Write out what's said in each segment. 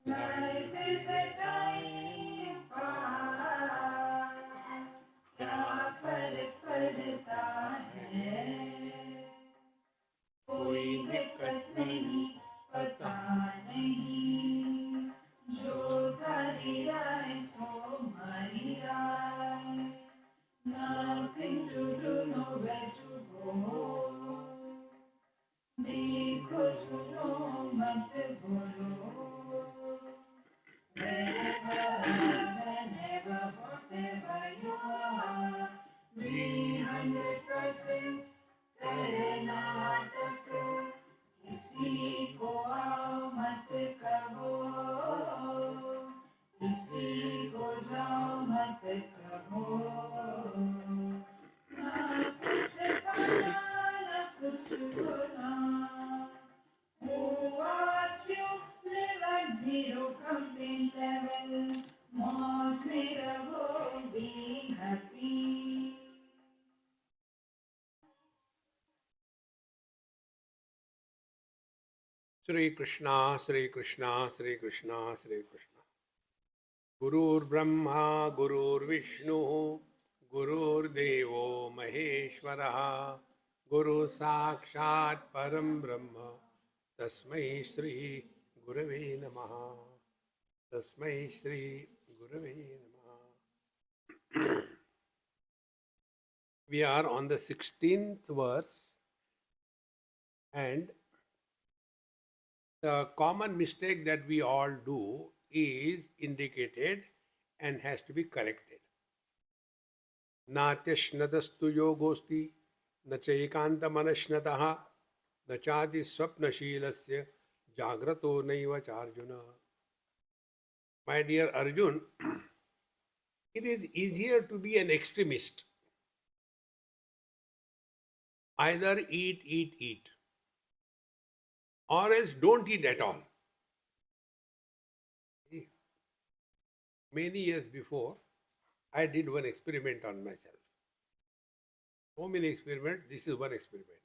Life is a time pass, क्या फर्क पड़ता है, कोई दिक्कत नहीं, पता नहीं, जो धारी राय सो मारी राय, nothing to do, nowhere to go, देखो सुनो मत बोलो, whenever, whatever you are, be 100% करे नाटक, किसी को आओ मत कहो, किसी को जाओ मत कहो, ना कुछ पाना ना कुछ होना, who asked you live at zero complaint level, मौज में रहो, be happy. Sri Krishna, Sri Krishna, Sri Krishna, Sri Krishna. Gurur Brahma, Gurur Vishnu, Gurur Devo Maheshwaraha, Guru Sakshat Param Brahma, Tasmai Shri Gurave Namaha, Tasmai Shri Gurave Namaha. We are on the 16th verse, and the common mistake that we all do is indicated and has to be corrected. Natyashnatastu yogosti, na chaikanta manashnataha, na chati swapnashilasya, jagrato naiva charjuna. My dear Arjun, it is easier to be an extremist. Either eat, or else don't eat at all. Many years before, I did one experiment on myself. So many experiments, this is one experiment.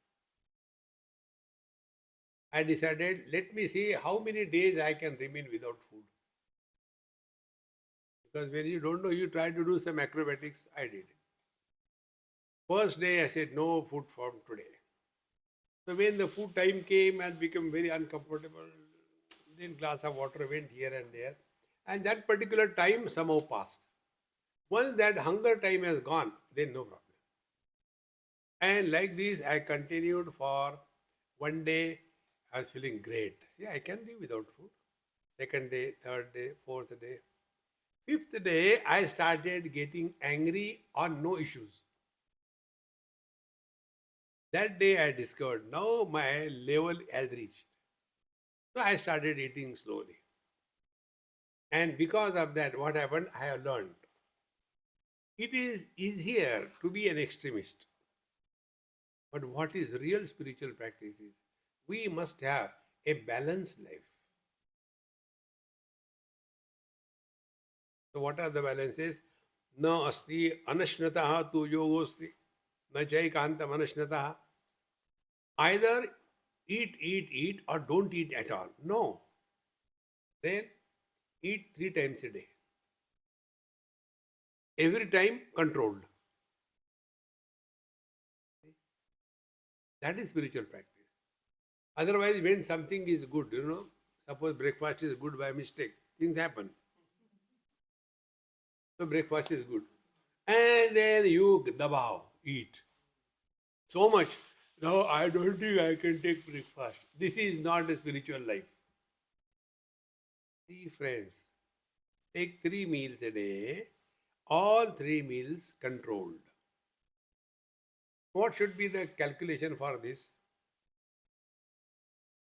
I decided, let me see how many days I can remain without food. Because when you don't know, you try to do some acrobatics, I did. First day, I said, no food from today. So when the food time came and became very uncomfortable, then glass of water went here and there. And that particular time somehow passed. Once that hunger time has gone, then no problem. And like this, I continued for one day. I was feeling great. See, I can live without food. Second day, third day, fourth day. Fifth day, I started getting angry on no issues. That day, I discovered now my level has reached. So I started eating slowly. And because of that, what happened? I have learned. It is easier to be an extremist. But what is real spiritual practice is we must have a balanced life. So what are the balances? Na asti anashnataha tu yogosti, na chaikanta manashnataha. Either eat, or don't eat at all. No. Then eat 3 times a day. Every time controlled. That is spiritual practice. Otherwise, when something is good, suppose breakfast is good by mistake, things happen. So breakfast is good. And then you dabao, eat. So much. No, I don't think I can take breakfast. This is not a spiritual life. See, friends, take 3 meals a day, all 3 meals controlled. What should be the calculation for this?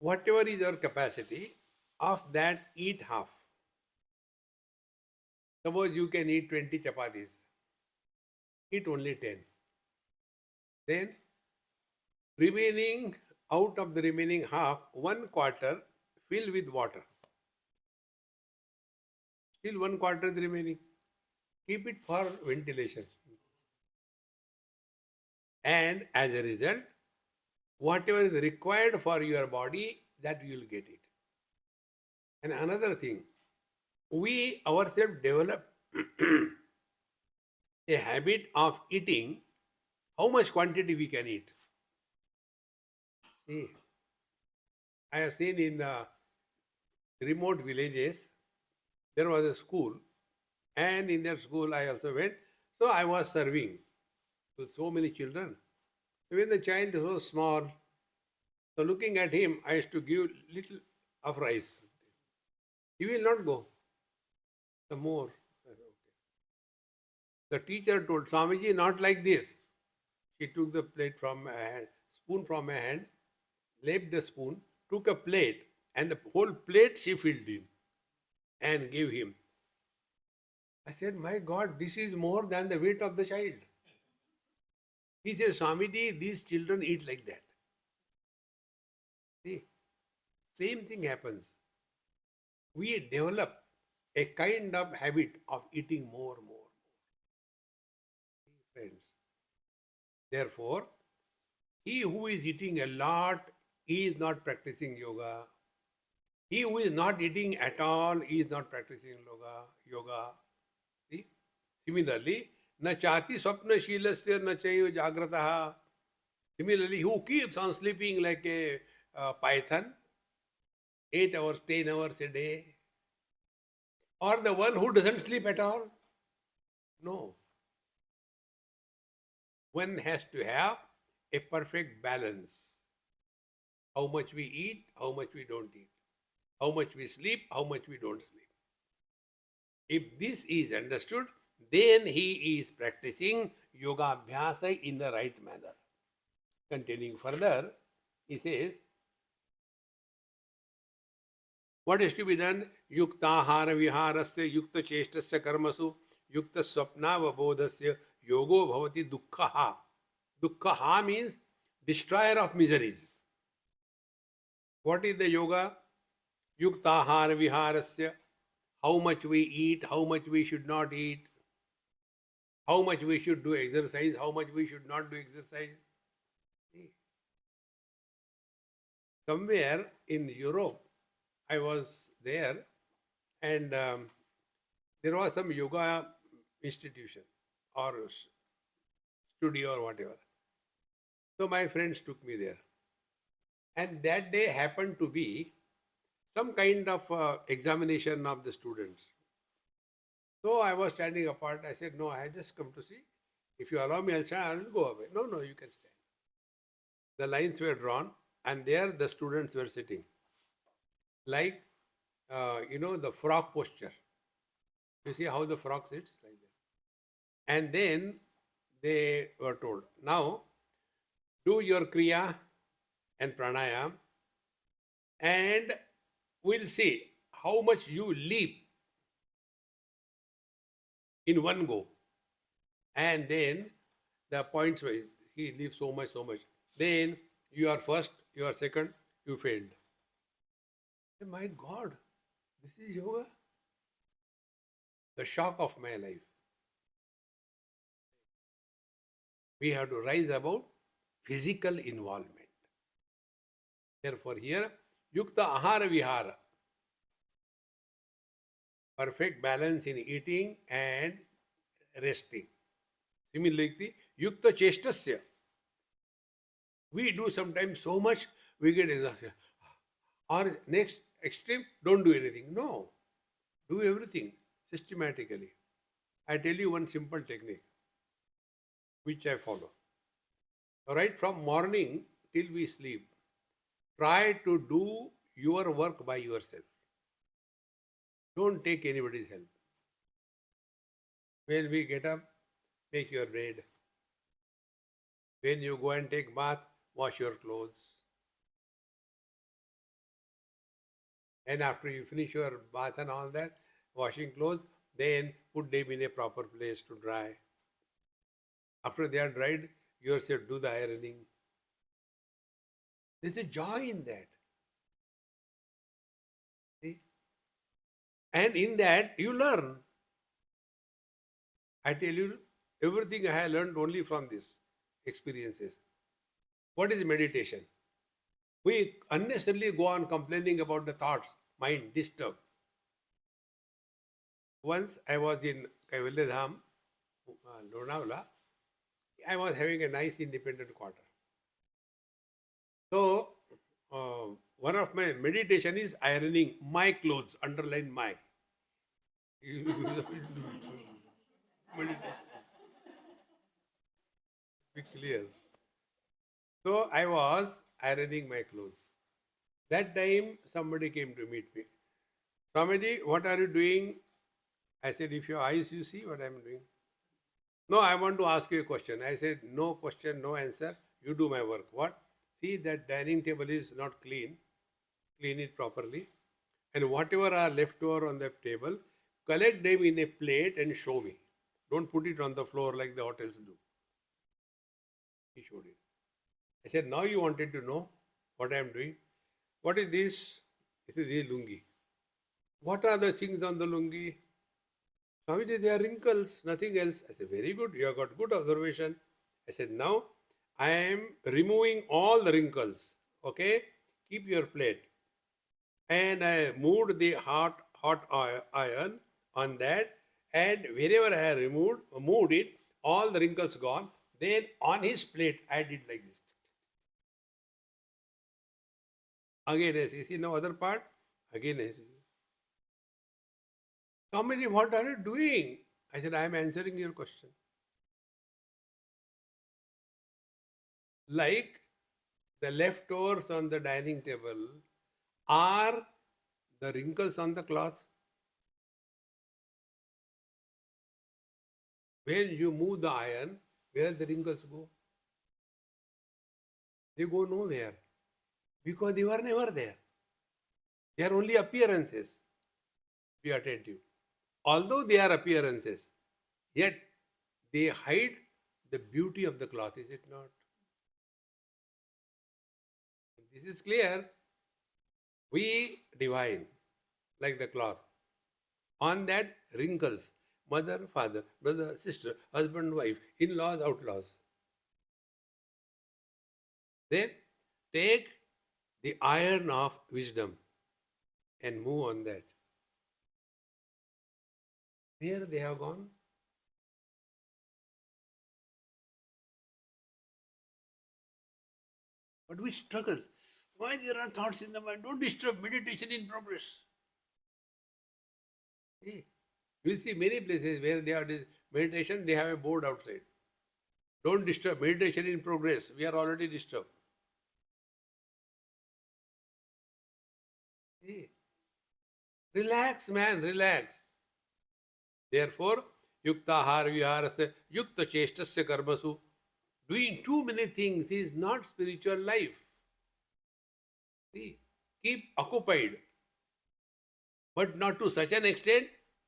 Whatever is your capacity, of that eat half. Suppose you can eat 20 chapatis, eat only 10. Then remaining, out of the remaining half, 1/4 fill with water. Still 1/4 is remaining. Keep it for ventilation. And as a result, whatever is required for your body, that you will get it. And another thing, we ourselves develop a habit of eating how much quantity we can eat. See, I have seen in remote villages, there was a school, and in that school I also went. So I was serving to so many children. When the child was small, so looking at him, I used to give little of rice. He will not go. The more. The teacher told Swamiji, not like this. She took the plate from my hand, spoon from my hand, left the spoon, took a plate, and the whole plate she filled in and gave him. I said, my God, this is more than the weight of the child. He said, Swamiji, these children eat like that. See, same thing happens. We develop a kind of habit of eating more. Friends. Therefore, he who is eating a lot is not practicing yoga. He who is not eating at all is not practicing yoga. See? Similarly, na chati swapna shilasya na chayo jagrataha. Similarly, who keeps on sleeping like a python, 8 hours, 10 hours a day, or the one who doesn't sleep at all? No. One has to have a perfect balance. How much we eat, how much we don't eat. How much we sleep, how much we don't sleep. If this is understood, then he is practicing yoga abhyasa in the right manner. Continuing further, he says, what is to be done? Yuktahara viharasya yukta cheshtasya karmasu yukta swapnavabodhasya yogo bhavati dukkhaha. Dukkhaha means destroyer of miseries. What is the yoga? Yuktahara viharasya. How much we eat, how much we should not eat, how much we should do exercise, how much we should not do exercise. Somewhere in Europe, I was there, and there was some yoga institution or studio or whatever. So my friends took me there. And that day happened to be some kind of examination of the students. So I was standing apart. I said, no, I had just come to see. If you allow me, I'll stand. I will go away. No, you can stand. The lines were drawn, and there the students were sitting. Like, the frog posture. You see how the frog sits? Like that. And then they were told, now do your kriya and pranayam, and we'll see how much you leap in one go. And then the points were, he leaves so much. Then you are first, you are second, you failed. My God, this is yoga? The shock of my life. We have to rise above physical involvement. Therefore, here, yukta ahara vihara. Perfect balance in eating and resting. Similarly, yukta cheshtasya. We do sometimes so much, we get exhausted. Or next extreme, don't do anything. No, do everything systematically. I tell you one simple technique which I follow. Right from morning till we sleep, try to do your work by yourself. Don't take anybody's help. When we get up, make your bed. When you go and take bath, wash your clothes. And after you finish your bath and all that, washing clothes, then put them in a proper place to dry. After they are dried, yourself do the ironing. There's a joy in that. See? And in that, you learn. I tell you, everything I have learned only from these experiences. What is meditation? We unnecessarily go on complaining about the thoughts, mind disturbed. Once I was in Kaivalya Dham, Lonavala. I was having a nice independent quarter. So, one of my meditation is ironing my clothes, underline my. Meditation, be clear. So, I was ironing my clothes. That time, somebody came to meet me. Swamiji, what are you doing? I said, if your eyes you see what I am doing. No, I want to ask you a question. I said, no question, no answer. You do my work. What? See, that dining table is not clean. Clean it properly. And whatever are left over on the table, collect them in a plate and show me. Don't put it on the floor like the hotels do. He showed it. I said, now you wanted to know what I am doing. What is this? This is the lungi. What are the things on the lungi? Swamiji, they are wrinkles, nothing else. I said, very good. You have got good observation. I said, now I am removing all the wrinkles. Okay? Keep your plate. And I moved the hot iron on that, and wherever I moved it, all the wrinkles gone. Then on his plate, I did like this. Again, I see no other part. Again, I see. Swamiji, what are you doing? I said, I am answering your question. Like the leftovers on the dining table are the wrinkles on the cloth. When you move the iron, where the wrinkles go? They go nowhere because they were never there. They are only appearances. Be attentive. Although they are appearances, yet they hide the beauty of the cloth, is it not? This is clear. We divine like the cloth. On that, wrinkles. Mother, father, brother, sister, husband, wife, in-laws, outlaws. Then take the iron of wisdom and move on that. Where they have gone? But we struggle. Why there are thoughts in the mind? Don't disturb meditation in progress. See, you'll see many places where they are meditation, they have a board outside. Don't disturb meditation in progress. We are already disturbed. See, relax, man, relax. Therefore, yuktahar viharasya yukta cheshtasya karmasu. Doing too many things is not spiritual life. See, keep occupied, but not to such an extent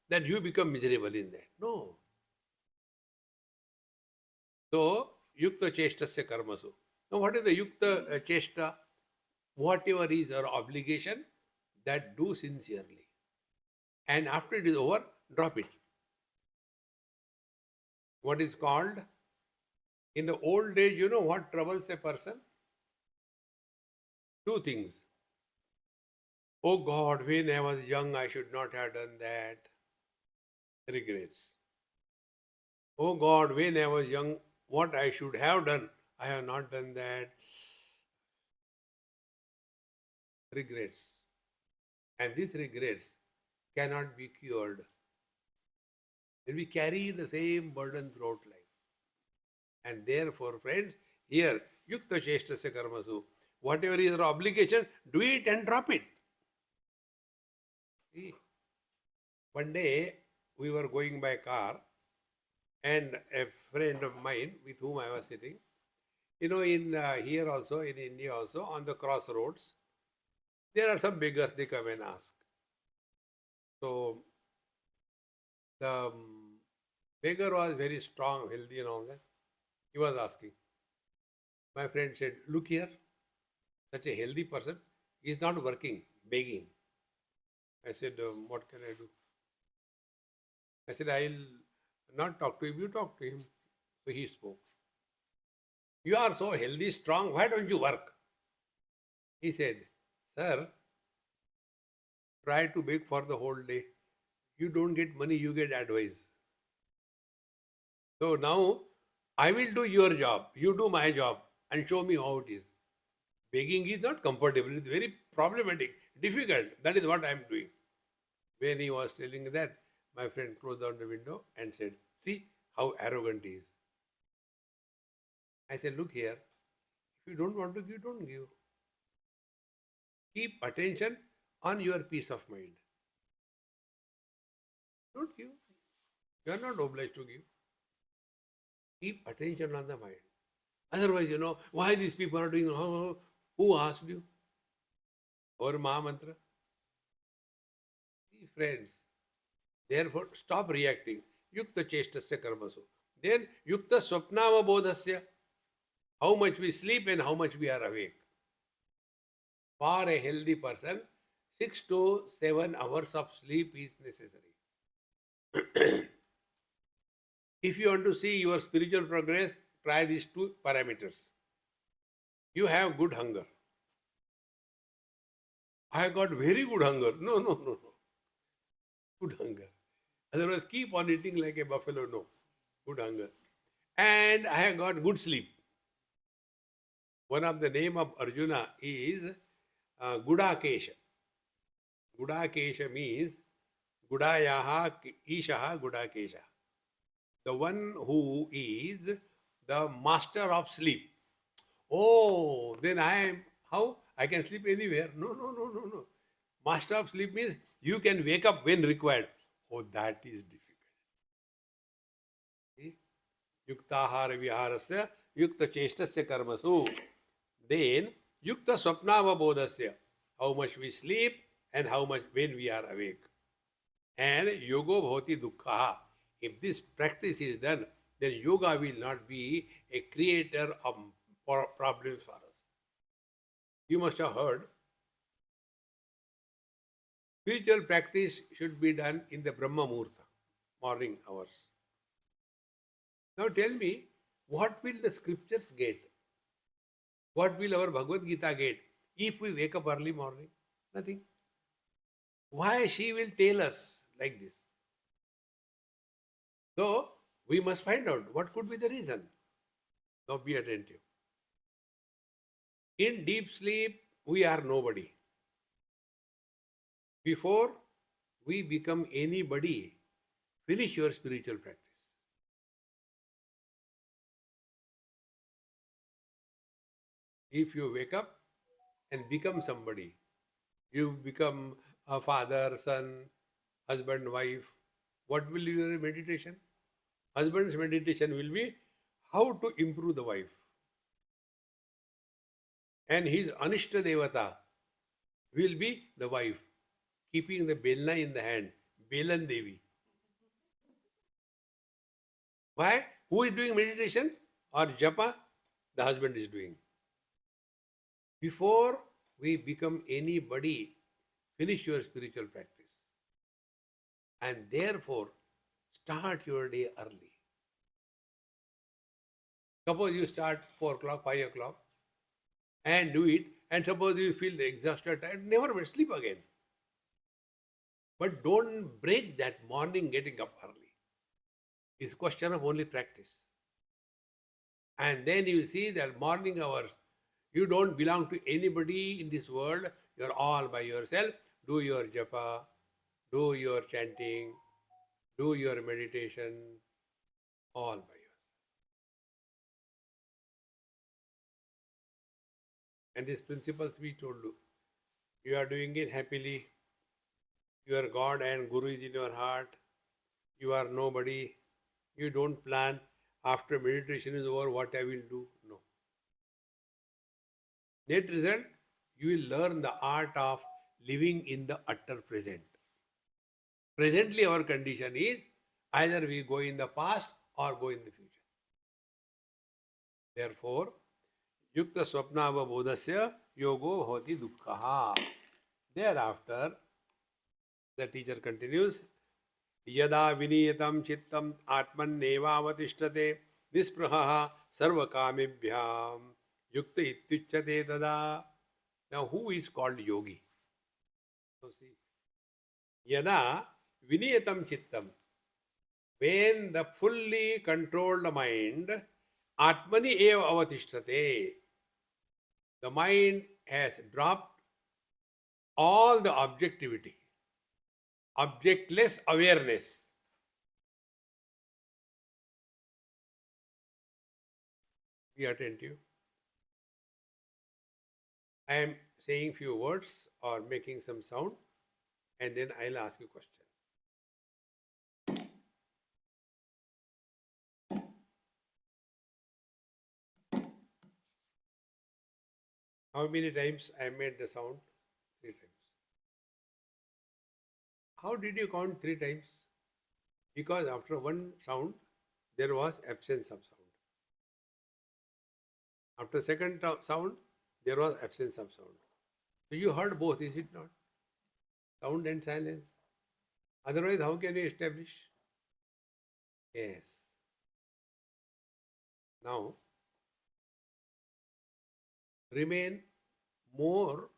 that you become miserable in that. No. So, yukta cheshtasya karmasu. Now, what is the yukta cheshta? Whatever is our obligation, that do sincerely. And after it is over, drop it. What is called? In the old days, you know what troubles a person? Two things. Oh God, when I was young, I should not have done that. Regrets. Oh God, when I was young, what I should have done, I have not done that. Regrets. And these regrets cannot be cured. And we carry the same burden throughout life. And therefore, friends, here, yukta cheshtasya karmasu, whatever is our obligation, do it and drop it. See, one day we were going by car, and a friend of mine with whom I was sitting, you know, in here also, in India also, on the crossroads, there are some beggars, they come and ask. So the beggar was very strong, healthy and all that. He was asking. My friend said, look here, such a healthy person, he is not working, begging. I said, what can I do? I said, I'll not talk to him, you talk to him. So he spoke. You are so healthy, strong, why don't you work? He said, sir, try to beg for the whole day. You don't get money, you get advice. So now I will do your job, you do my job, and show me how it is. Begging is not comfortable, it's very problematic, difficult. That is what I am doing. When he was telling that, my friend closed down the window and said, "See how arrogant he is." I said, "Look here, if you don't want to give, don't give. Keep attention on your peace of mind. Don't give. You are not obliged to give. Keep attention on the mind. Otherwise, why these people are doing, who asked you? Or Mahamantra? See, friends, therefore stop reacting. Yukta chestasya karmasu. Then yukta swapnava bodhasya. How much we sleep and how much we are awake. For a healthy person, 6 to 7 hours of sleep is necessary. If you want to see your spiritual progress, try these two parameters. You have good hunger. I have got very good hunger. No, no, no, no. Good hunger. Otherwise, keep on eating like a buffalo. No. Good hunger. And I have got good sleep. One of the name of Arjuna is Gudakesha. Gudakesha means Gudayaha Ishaha Gudakesha. The one who is the master of sleep. Oh, then I am, how? I can sleep anywhere. No, no, no, no, no. Master of sleep means you can wake up when required. Oh, that is difficult. See? Yuktahara viharasya yukta chestasya karmasu. Then yukta swapnava bodhasya. How much we sleep and how much when we are awake. And yoga bhavati dukkha. If this practice is done, then yoga will not be a creator of problems for us. You must have heard, spiritual practice should be done in the Brahma Muhurta, morning hours. Now tell me, what will the scriptures get? What will our Bhagavad Gita get if we wake up early morning? Nothing. Why she will tell us like this? So, we must find out what could be the reason. Now be attentive. In deep sleep, we are nobody. Before we become anybody, finish your spiritual practice. If you wake up and become somebody, you become a father, son, husband, wife, what will be your meditation? Husband's meditation will be how to improve the wife. And his Anishta Devata will be the wife, keeping the belna in the hand, Belan Devi. Why? Who is doing meditation or japa? The husband is doing. Before we become anybody, finish your spiritual practice. And therefore, start your day early. Suppose you start 4 o'clock, 5 o'clock, and do it, and suppose you feel exhausted, tired, never sleep again. But don't break that morning getting up early. It's a question of only practice. And then you see that morning hours, you don't belong to anybody in this world. You're all by yourself. Do your japa, do your chanting, do your meditation, all by yourself. And these principles we told you. You are doing it happily. Your God and Guru is in your heart. You are nobody. You don't plan after meditation is over what I will do. No. Net result, you will learn the art of living in the utter present. Presently, our condition is either we go in the past or go in the future. Therefore, yukta swapnava bodhasya yogo bhavati dukkha. Thereafter, the teacher continues, yada viniyatam chittam atman nevavatishtate nispraha sarvakamibhyam yukta ityuchyate tada. Now, who is called yogi? So, see, yada viniyatam chittam. When the fully controlled mind, atmani eva avatishtate, the mind has dropped all the objectivity, objectless awareness. Be attentive. I am saying few words or making some sound, and then I'll ask you a question. How many times I made the sound? 3 times. How did you count 3 times? Because after one sound, there was absence of sound. After second sound, there was absence of sound. So you heard both, is it not? Sound and silence. Otherwise, how can you establish? Yes. Now, remain more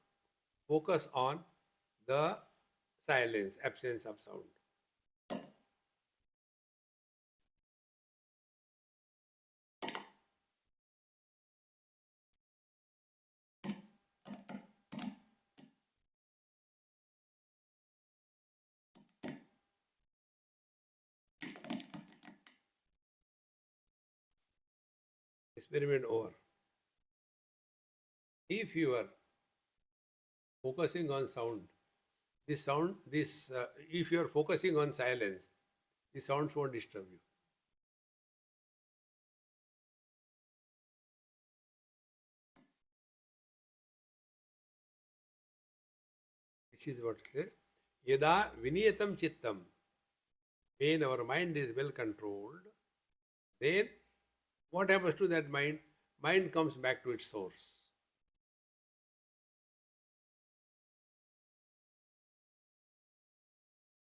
focus on the silence, absence of sound. Experiment over. If you are focusing on sound, if you are focusing on silence, the sounds won't disturb you. This is what it said. Yada viniyatam chittam. When our mind is well controlled, then what happens to that mind? Mind comes back to its source.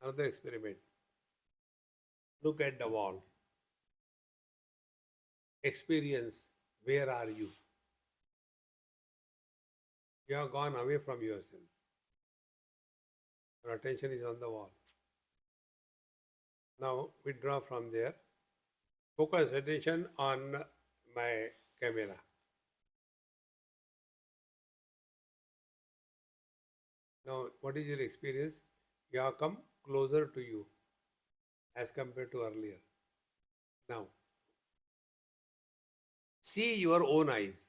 Another experiment. Look at the wall. Experience, where are you? You have gone away from yourself. Your attention is on the wall. Now withdraw from there. Focus attention on my camera. Now, what is your experience? You have come closer to you as compared to earlier. Now, see your own eyes.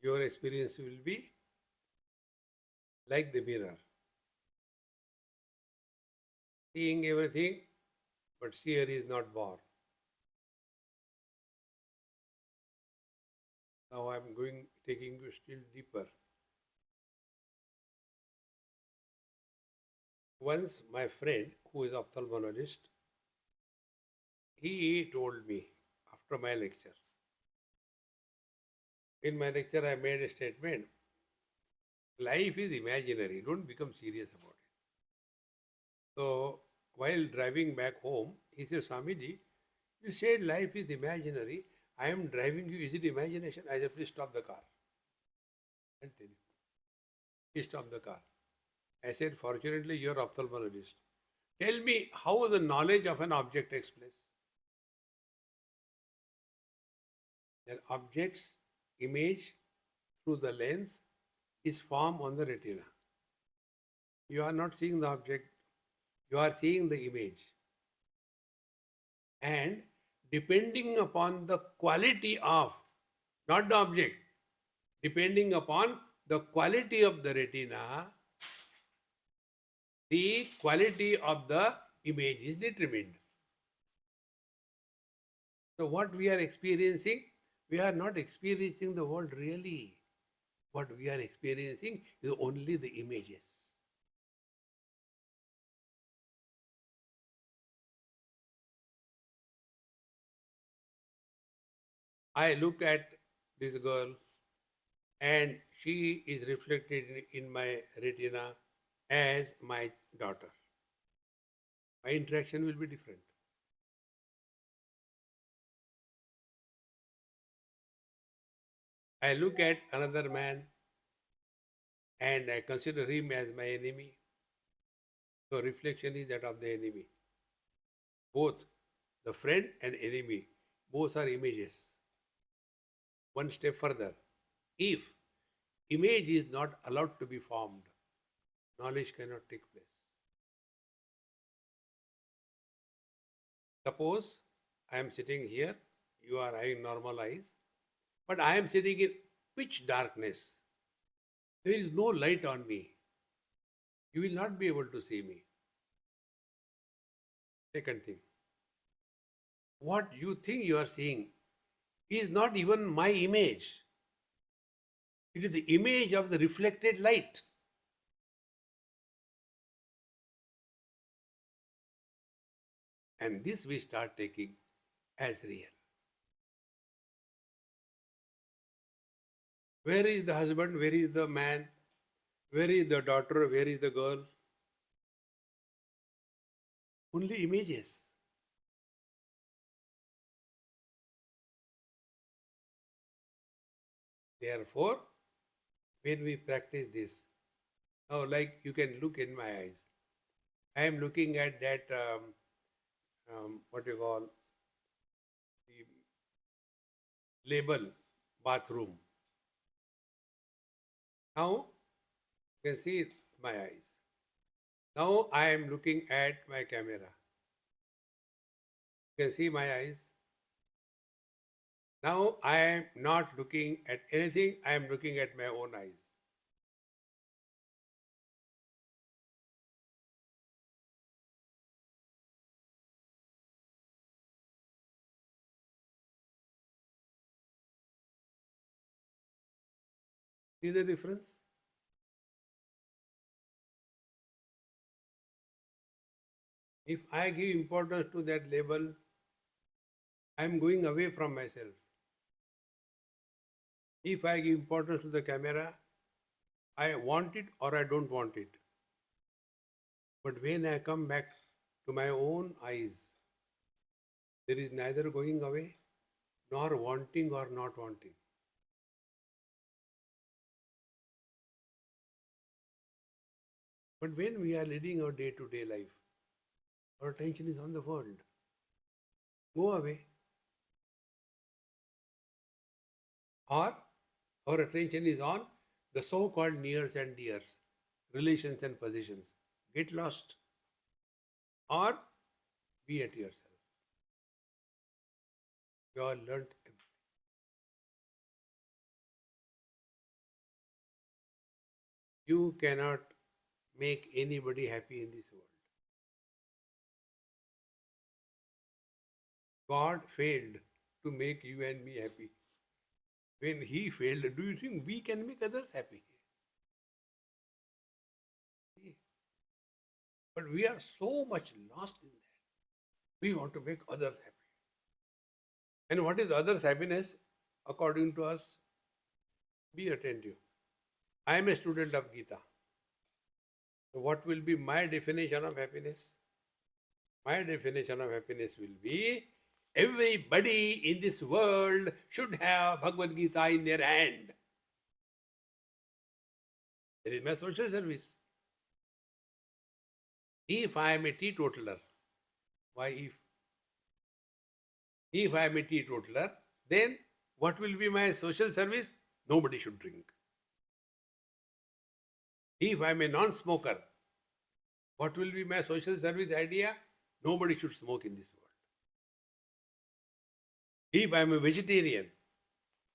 Your experience will be like the mirror. Seeing everything, but seer is not born. Now I am taking you still deeper. Once my friend, who is ophthalmologist, he told me after my lecture. In my lecture, I made a statement. Life is imaginary. Don't become serious about it. So while driving back home, he said, Swamiji, you said life is imaginary. I am driving you. Is it imagination? I said, please stop the car. I'll tell you. Please stop the car. I said, fortunately, you're ophthalmologist. Tell me how the knowledge of an object takes place. An object's image through the lens is formed on the retina. You are not seeing the object, you are seeing the image. And depending upon the quality of, not the object, depending upon the quality of the retina, the quality of the image is determined. So what we are experiencing, we are not experiencing the world really. What we are experiencing is only the images. I look at this girl and she is reflected in my retina as my daughter. My interaction will be different. I look at another man and I consider him as my enemy. So reflection is that of the enemy. Both the friend and enemy, both are images. One step further. If image is not allowed to be formed, knowledge cannot take place. Suppose I am sitting here, you are having normal eyes, but I am sitting in pitch darkness. There is no light on me. You will not be able to see me. Second thing, what you think you are seeing is not even my image. It is the image of the reflected light. And this we start taking as real. Where is the husband? Where is the man? Where is the daughter? Where is the girl? Only images. Therefore, when we practice this, now like you can look in my eyes. I am looking at that, what you call, the label, bathroom. Now, you can see my eyes. Now I am looking at my camera. You can see my eyes. Now I am not looking at anything, I am looking at my own eyes. See the difference? If I give importance to that label, I am going away from myself. If I give importance to the camera, I want it or I don't want it. But when I come back to my own eyes, there is neither going away nor wanting or not wanting. But when we are leading our day to day life, our attention is on the world. Go away. Or our attention is on the so called nears and dears, relations and positions. Get lost. Or be at yourself. You all learnt everything. You cannot make anybody happy in this world. God failed to make you and me happy. When He failed, do you think we can make others happy? But we are so much lost in that. We want to make others happy. And what is others' happiness? According to us, be attentive. I am a student of Gita. So what will be my definition of happiness? My definition of happiness will be everybody in this world should have Bhagavad Gita in their hand. That is my social service. If I am a teetotaler, why if I am a teetotaler, then what will be my social service? Nobody should drink. If I am a non-smoker, what will be my social service idea? Nobody should smoke in this world. If I am a vegetarian,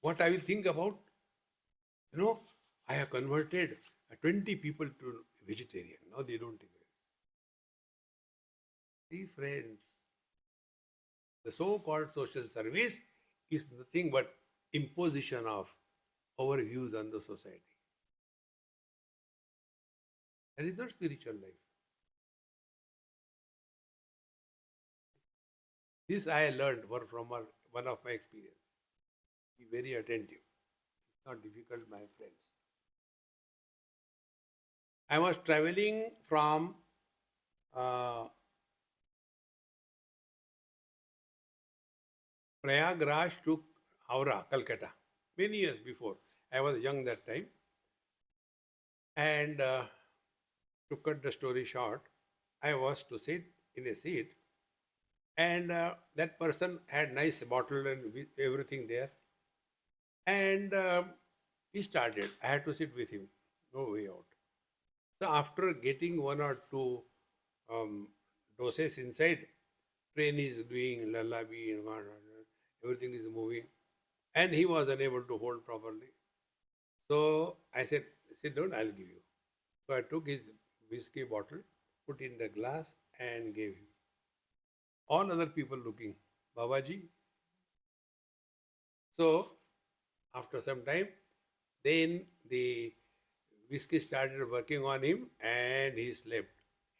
what I will think about? I have converted 20 people to vegetarian. Now they don't think. See, friends, the so-called social service is nothing but imposition of our views on the society. That is not spiritual life. This I learned from one of my experience. Be very attentive. It's not difficult, my friends. I was traveling from Prayagraj to Howrah, Calcutta. many years before. I was young that time. And to cut the story short, I was to sit in a seat, and that person had nice bottle and everything there. And he started. I had to sit with him. No way out. So after getting one or two um, doses inside, train is doing lullaby and everything is moving, and he was unable to hold properly. So I said, sit down, I'll give you. So I took his whiskey bottle, put in the glass, and gave him. All other people looking, Babaji. So after some time, then the whiskey started working on him, and he slept,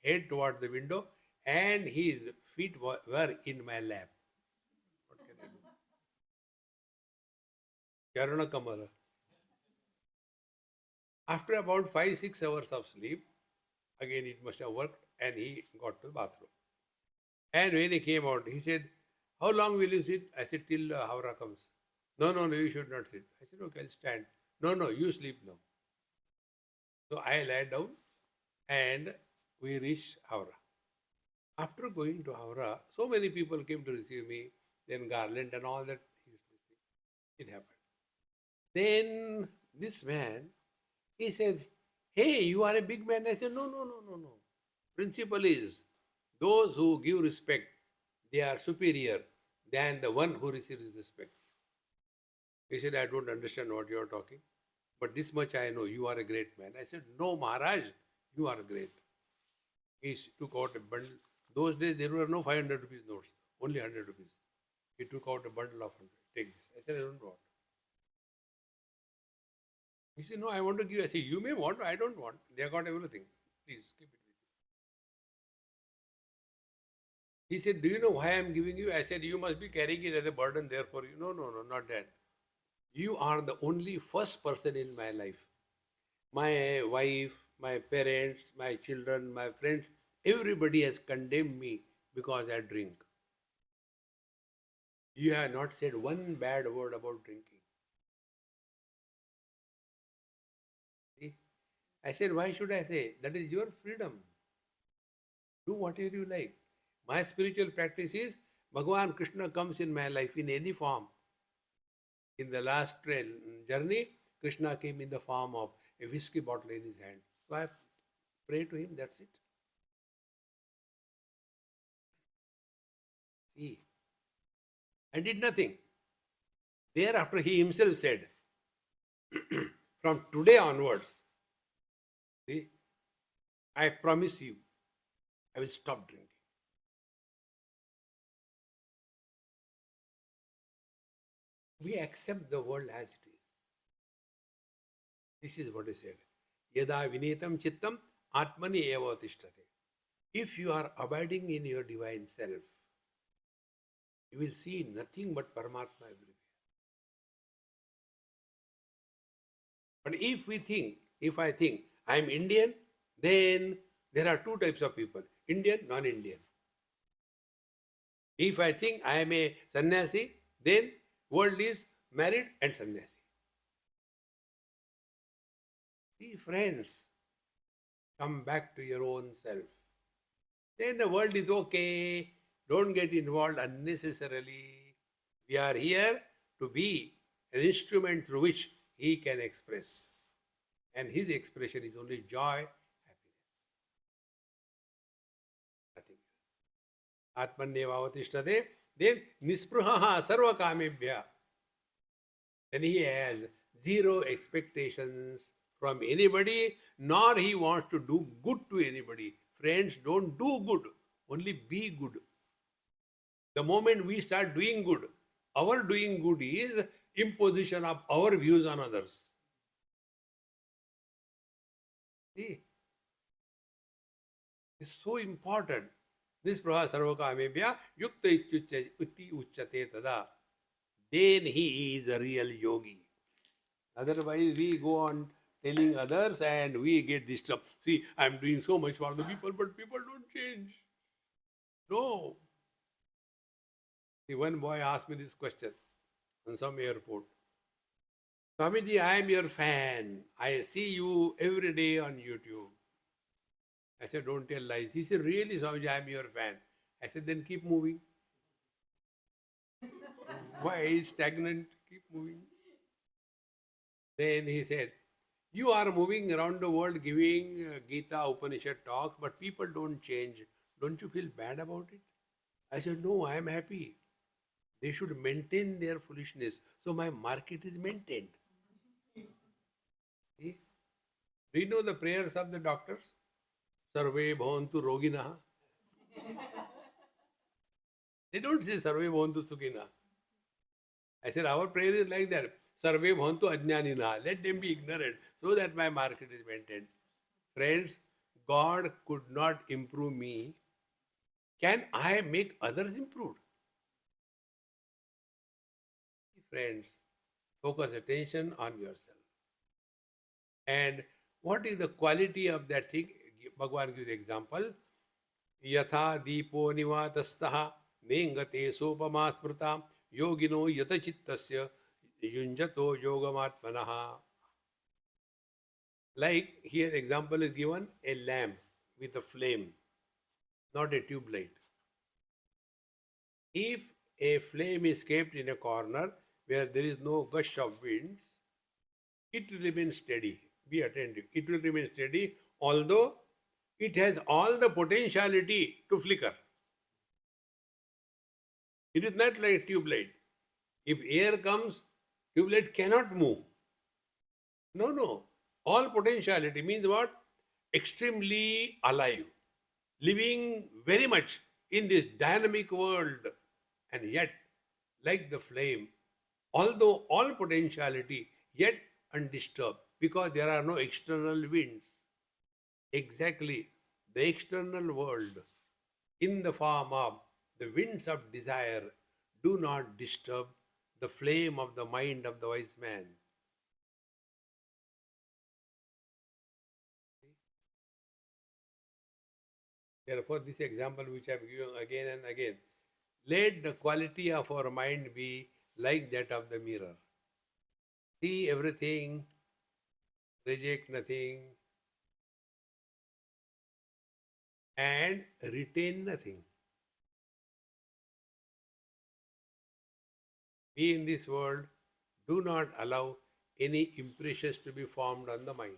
head toward the window, and his feet were in my lap. What can I do? Karuna Kamala. After about 5 6 hours of sleep, again it must have worked, and he got to the bathroom. And when he came out, he said, how long will you sit? I said, till Howrah comes. No, no, no, you should not sit. I said, okay, I'll stand. No, no, you sleep now. So I lay down, and we reached Howrah. After going to Howrah, so many people came to receive me, then Garland and all that. It happened. Then this man, he said, hey, you are a big man. I said, no, no, no, no, no. Principle is, those who give respect, they are superior than the one who receives respect. He said, I don't understand what you are talking, but this much I know, you are a great man. I said, no, Maharaj, you are great. He took out a bundle. Those days there were no 500 rupees notes, only 100 rupees. He took out a bundle of 100. Take this. I said, I don't want. He said, no, I want to give. I said, you may want, I don't want. They have got everything. Please keep it with you. He said, do you know why I am giving you? I said, you must be carrying it as a burden there for you. No, no, no, not that. You are the only first person in my life. My wife, my parents, my children, my friends, everybody has condemned me because I drink. You have not said one bad word about drinking. See? I said, why should I say? That is your freedom. Do whatever you like. My spiritual practice is Bhagavan Krishna comes in my life in any form. In the last trail journey, Krishna came in the form of a whiskey bottle in his hand. So I pray to him, that's it. See, I did nothing. Thereafter, he himself said, from today onwards, see, I promise you, I will stop drinking. We accept the world as it is. This is what he said. Yada vinetam chittam atmani eva tishtate. If you are abiding in your divine self, you will see nothing but Paramatma everywhere. But if I think I am Indian, then there are two types of people, Indian, non-Indian. If I think I am a sannyasi, then world is married and sannyasi. See, friends, come back to your own self. Then the world is okay. Don't get involved unnecessarily. We are here to be an instrument through which he can express. And his expression is only joy, happiness. Nothing else. Atmanevavatishtade. Then nispruhaha sarva kamebhya. Then he has zero expectations from anybody, nor he wants to do good to anybody. Friends, don't do good, only be good. The moment we start doing good, our doing good is imposition of our views on others. See, it's so important. This praha sarvakamebhya yukta utti uchate tada. Then he is a real yogi. Otherwise, we go on telling others and we get disturbed. See, I'm doing so much for the people, but people don't change. No. See, one boy asked me this question on some airport. Swamiji, I am your fan. I see you every day on YouTube. I said, don't tell lies. He said, really, Swamiji, I am your fan. I said, then keep moving. Why is stagnant? Keep moving. Then he said, you are moving around the world giving Gita Upanishad talks, but people don't change. Don't you feel bad about it? I said, no, I am happy. They should maintain their foolishness. So my market is maintained. See? Do you know the prayers of the doctors? Sarve bhavantu roginaha. They don't say Sarve bhavantu sukhina. I said, our prayer is like that. Sarve bhavantu ajnanina. Let them be ignorant so that my market is maintained. Friends, God could not improve me. Can I make others improved? Friends, focus attention on yourself. And what is the quality of that thing? Bhagavan gives example. Yatha deepo nivatastaha nengate sopama smrita yogino yatachittasya yunjato yogamatmanaha. Like here example is given, a lamp with a flame, not a tube light. If a flame is kept in a corner where there is no gush of winds, it will remain steady. Be attentive. It will remain steady, although it has all the potentiality to flicker. It is not like a tube light. If air comes, tube light cannot move. No, no. All potentiality means what? Extremely alive, living very much in this dynamic world, and yet, like the flame, although all potentiality, yet undisturbed because there are no external winds. Exactly, the external world in the form of the winds of desire do not disturb the flame of the mind of the wise man. Therefore, this example which I have given again and again, let the quality of our mind be like that of the mirror. See everything, reject nothing, and retain nothing. Be in this world, do not allow any impressions to be formed on the mind.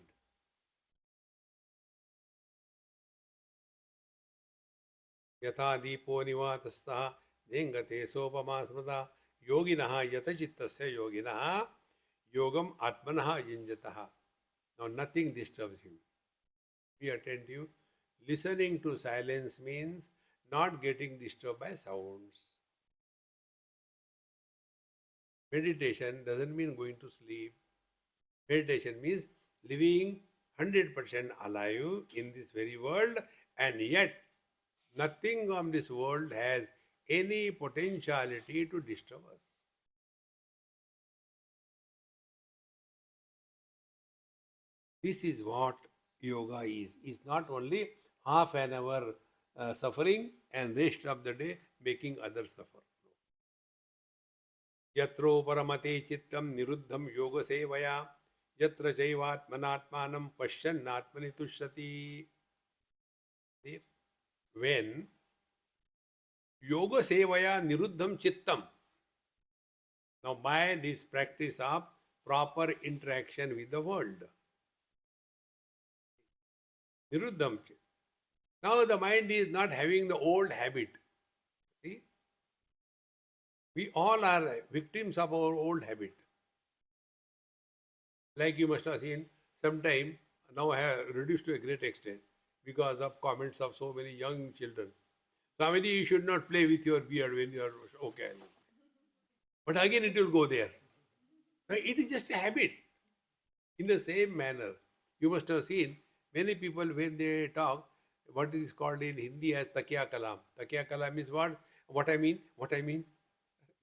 Yatha deepo nivatastha nengate sopama smrata yoginaha yatachittasya yoginaha yogam atmanaha yinjataha. Now nothing disturbs him. Be attentive. Listening to silence means not getting disturbed by sounds. Meditation doesn't mean going to sleep. Meditation means living 100% alive in this very world, and yet nothing on this world has any potentiality to disturb us. This is what yoga is. It's not only half an hour suffering and rest of the day making others suffer. Yatro paramate chittam niruddham yoga sevaya yatra chaivatmanatmanam pashyannatmani tushyati. When yoga sevaya niruddham chittam, now mind is practice of proper interaction with the world. Niruddham. Now the mind is not having the old habit. See? We all are victims of our old habit. Like you must have seen, sometime, now I have reduced to a great extent because of comments of so many young children. Swamiji, you should not play with your beard when you are okay. But again it will go there. Now, it is just a habit. In the same manner, you must have seen many people when they talk, what is called in Hindi as takiya kalam. Takiya kalam is what? What I mean? What I mean?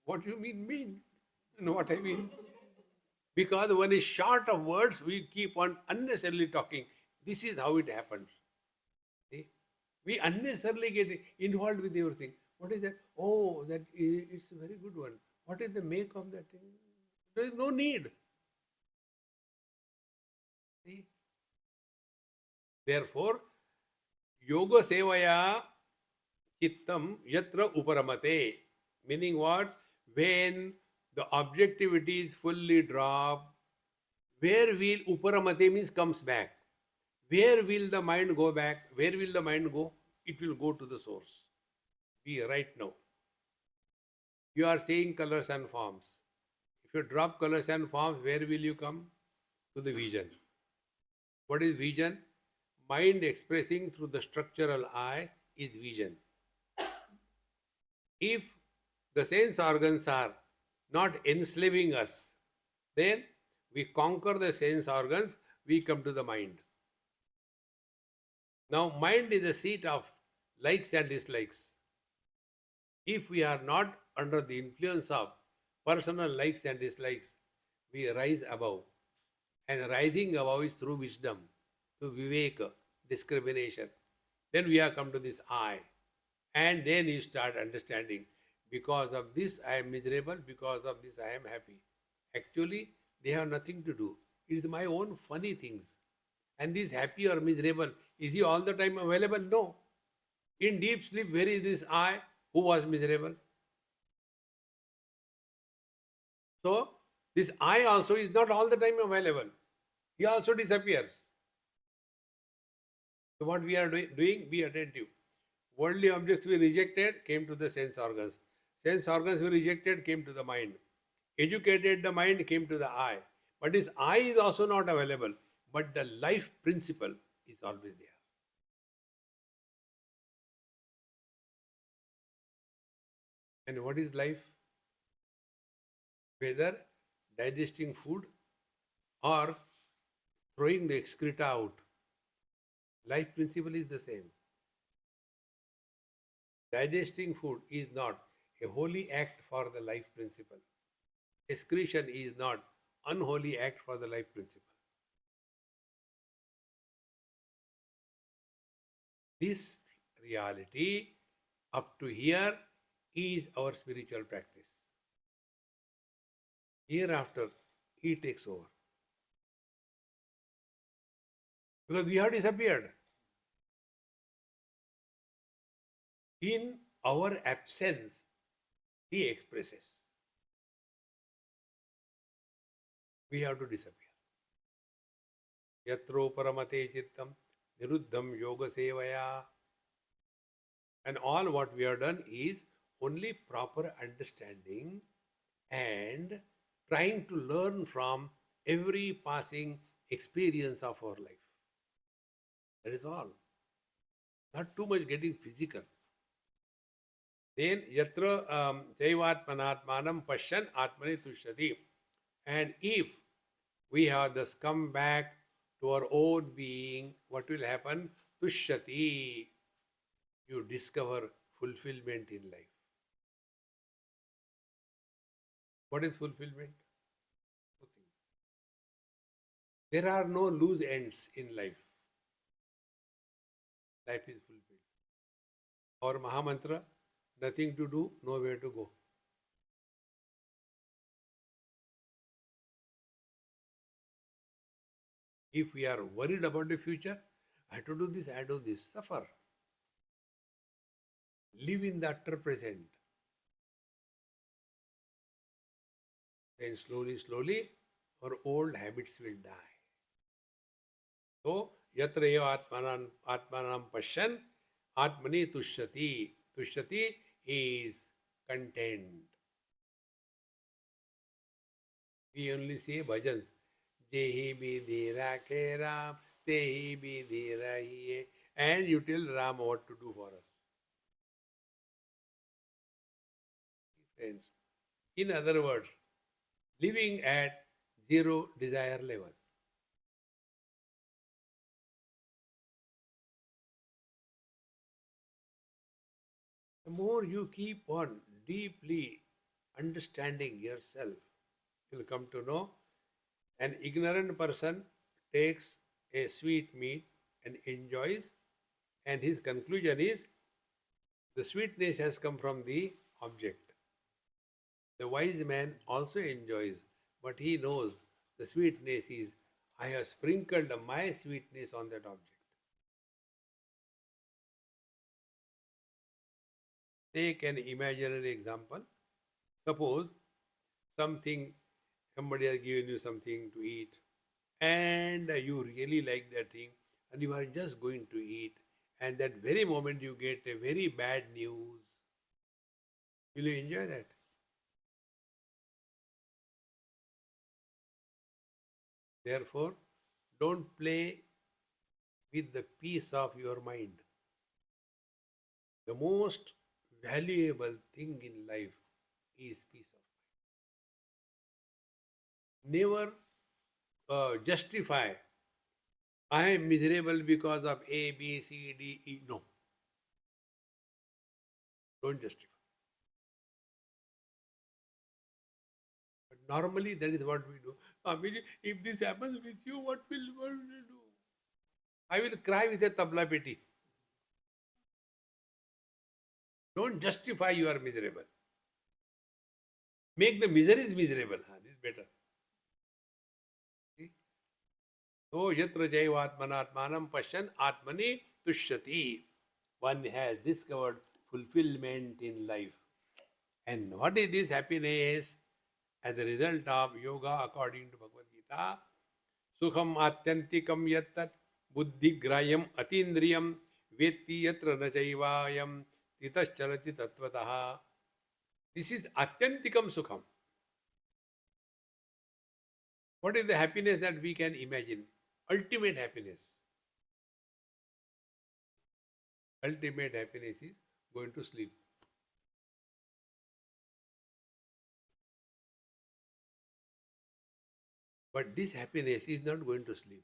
What do you mean? You know what I mean? Because one is short of words, we keep on unnecessarily talking. This is how it happens. See? We unnecessarily get involved with everything. What is that? Oh, it's a very good one. What is the make of that thing? There is no need. Therefore, yoga sevaya chittam yatra uparamate. Meaning what? When the objectivity is fully dropped, where will uparamate means comes back. Where will the mind go back? Where will the mind go? It will go to the source. We right now. You are seeing colors and forms. If you drop colors and forms, where will you come? To the vision. What is vision? Mind expressing through the structural eye is vision. If the sense organs are not enslaving us, then we conquer the sense organs, we come to the mind. Now, mind is the seat of likes and dislikes. If we are not under the influence of personal likes and dislikes, we rise above. And rising above is through wisdom, through viveka, discrimination. Then we have come to this I. And then you start understanding, because of this I am miserable, because of this I am happy. Actually, they have nothing to do. It is my own funny things. And this happy or miserable, is he all the time available? No. In deep sleep, where is this I who was miserable? So, this I also is not all the time available. He also disappears. So, what we are doing, be attentive. Worldly objects we rejected, came to the sense organs. Sense organs we rejected, came to the mind. Educated the mind, came to the I. But this I is also not available. But the life principle is always there. And what is life? Whether digesting food or throwing the excreta out, life principle is the same. Digesting food is not a holy act for the life principle. Excretion is not unholy act for the life principle. This reality up to here is our spiritual practice. Hereafter, he takes over. Because we have disappeared. In our absence, he expresses. We have to disappear. Yatro paramate chittam niruddham yoga sevaya. And all what we have done is only proper understanding and trying to learn from every passing experience of our life. That is all. Not too much getting physical. Then yatra jaivatmanatmanam pashyan atmani tushyati. And if we have thus come back to our own being, what will happen? Tushyati. You discover fulfillment in life. What is fulfillment? Two things. There are no loose ends in life. Life is fulfilled. Our Mahamantra, nothing to do, nowhere to go. If we are worried about the future, I have to do this, I have to do this. Suffer. Live in the utter present. Then slowly, our old habits will die. So, yatra eva atmanam pashyan, atmani tushyati. Tushyati is content. We only say bhajans. Jehi bidhi rakhe Ram, tehi bidhi rahiye. And you tell Ram what to do for us. Friends, in other words, living at zero desire level. The more you keep on deeply understanding yourself, you'll come to know an ignorant person takes a sweet meat and enjoys, and his conclusion is the sweetness has come from the object. The wise man also enjoys, but he knows the sweetness is, I have sprinkled my sweetness on that object. take an imaginary example. Suppose somebody has given you something to eat, and you really like that thing, and you are just going to eat, and that very moment you get a very bad news. Will you enjoy that? Therefore, don't play with the peace of your mind. The most valuable thing in life is peace of mind. Never justify, I am miserable because of A, B, C, D, E. No, don't justify. But normally that is what we do. I mean, if this happens with you, what will you do? I will cry with a tabla peti. Don't justify you are miserable. Make the miseries miserable. This is better. See? So yatra jaivatmanatmanam pasyan atmani tushyati. One has discovered fulfillment in life. And what is this happiness? As a result of yoga, according to Bhagavad Gita, sukham atyantikam yattat buddhigrayam atindriyam vetti yatra na chaivayam titaschalati tattvataha. This is atyantikam sukham. What is the happiness that we can imagine? Ultimate happiness. Ultimate happiness is going to sleep. But this happiness is not going to sleep.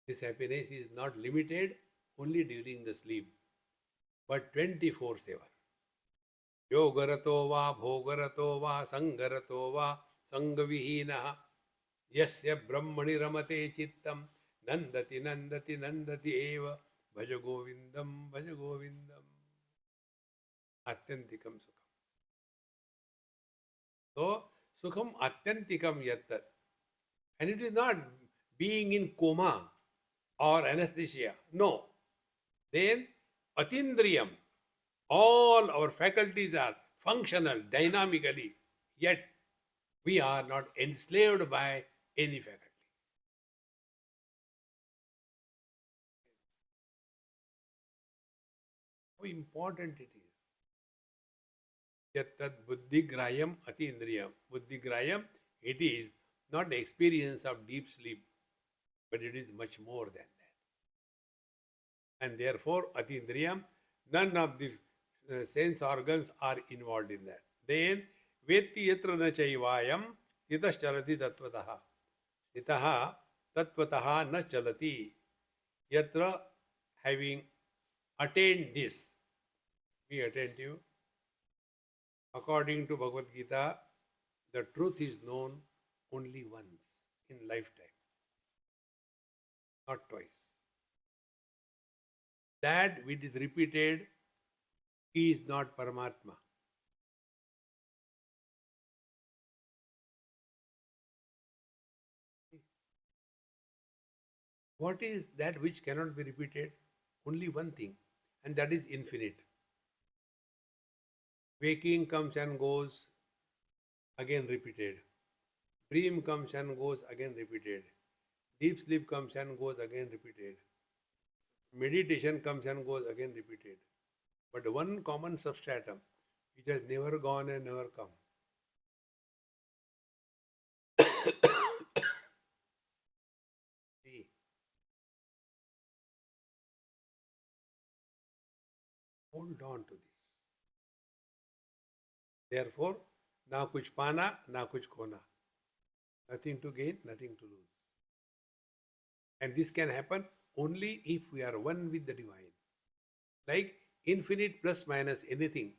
This happiness is not limited only during the sleep, but 24/7. Yogarato va, bhogarato va, sangarato va, sangavihinaha, yasya brahmani ramate chittam, nandati nandati nandati eva, bhaja govindam, bhaja govindam. Atyantikam sukham. So, sukham atyantikam yattat. And it is not being in coma or anesthesia. No. Then atindriyam. All our faculties are functional dynamically, yet we are not enslaved by any faculty. How important it is. Yattat buddhigrayam atindriyam. Buddhigrayam, it is not the experience of deep sleep, but it is much more than that. And therefore, atindriyam, none of the sense organs are involved in that. Then, vetti yatra na chaivayam sthitah chalati tattvataha. Sthitah tattvataha na chalati. Yatra, having attained this, be attentive. According to Bhagavad Gita, the truth is known only once in lifetime, not twice. That which is repeated is not Paramatma. What is that which cannot be repeated? Only one thing, and that is infinite. Waking comes and goes, again repeated. Dream comes and goes, again repeated. Deep sleep comes and goes, again repeated. Meditation comes and goes, again repeated. But one common substratum which has never gone and never come. See, hold on to this. Therefore, na kuch pana, na kuch khona. Nothing to gain, nothing to lose. And this can happen only if we are one with the divine. Like infinite plus minus anything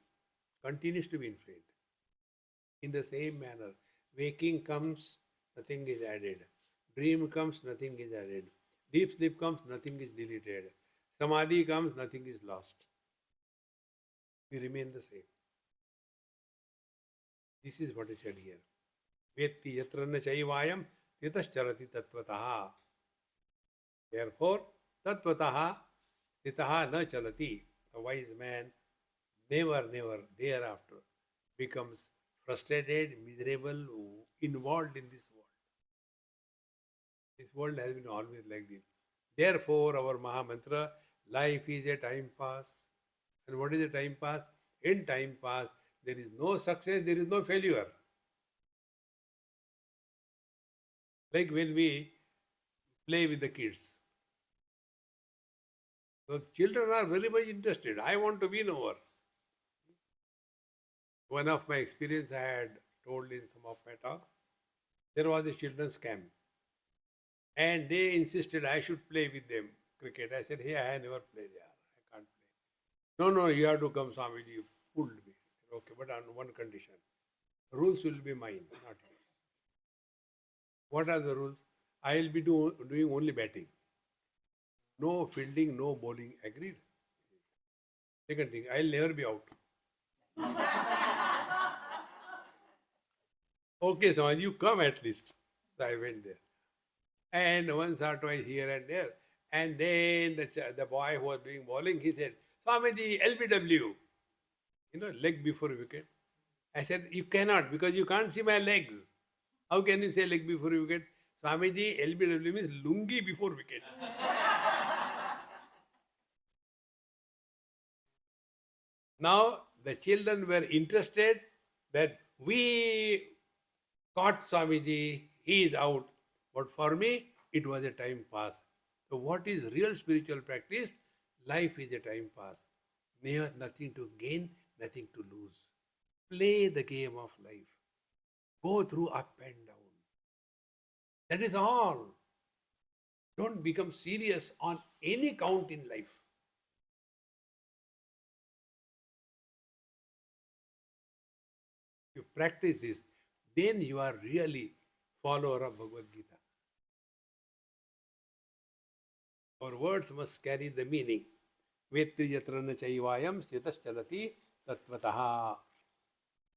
continues to be infinite. In the same manner, waking comes, nothing is added. Dream comes, nothing is added. Deep sleep comes, nothing is deleted. Samadhi comes, nothing is lost. We remain the same. This is what is said here. Vetti yatra na chaivayam titascharati tattvataha. Therefore, tattvataha stitaha na chalati. A wise man never thereafter becomes frustrated, miserable, involved in this world. This world has been always like this. Therefore, our Maha Mantra, life is a time pass. And what is a time pass? In time pass, there is no success, there is no failure. Like when we play with the kids. So children are very much interested. I want to win over. One of my experience I had told in some of my talks, there was a children's camp. And they insisted I should play with them cricket. I said, hey, I never played. Yeah, I can't play. No, you have to come, Swamiji. You pulled me. Okay, but on one condition. Rules will be mine, not yours. What are the rules? I will be doing only batting. No fielding, no bowling. Agreed? Second thing, I will never be out. Okay, Swamiji, you come at least. So I went there. And once or twice here and there. And then the boy who was doing bowling, he said, Swamiji, LBW. Leg before wicket. I said, you cannot because you can't see my legs. How can you say leg before wicket? Swamiji, LBW means lungi before wicket. Now the children were interested that we caught Swamiji, he is out. But for me, it was a time pass. So what is real spiritual practice? Life is a time pass. Never nothing to gain, nothing to lose. Play the game of life. Go through up and down. That is all. Don't become serious on any count in life. You practice this, then you are really follower of Bhagavad Gita. Our words must carry the meaning. Vetri yatra na chaivayam sitas chalati tatvataha.